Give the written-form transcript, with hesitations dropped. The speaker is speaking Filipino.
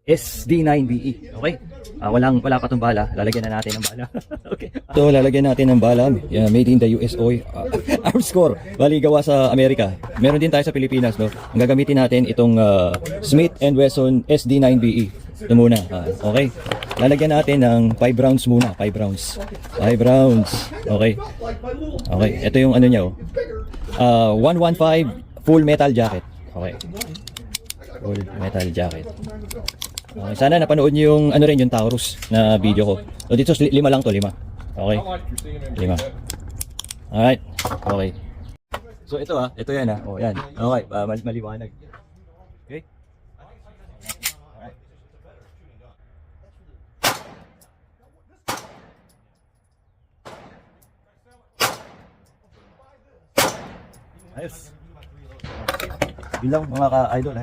SD9BE. Okay? Wala pa tong bala. Lalagyan na natin ng bala. Okay. So, lalagyan natin ng bala. Yeah, made in the US oil. Arms Core. Bali, gawa sa Amerika. Meron din tayo sa Pilipinas, no? Ang gagamitin natin itong Smith & Wesson SD9BE. Ito muna. Okay. Lalagyan natin ng 5 rounds muna. 5 rounds. 5 rounds. Okay. Okay. Ito yung ano niya, 115 full metal jacket. Okay. Full metal jacket. Okay, sana napanood niyo yung ano rin yung Taurus na video ko. So dito 5 lang to, 5. Okay. 5. Alright. Okay. So ito ito yan Oh, yan. Okay, maliwanag. Okay. Alright. Ayos. Bilang mga ka-idol,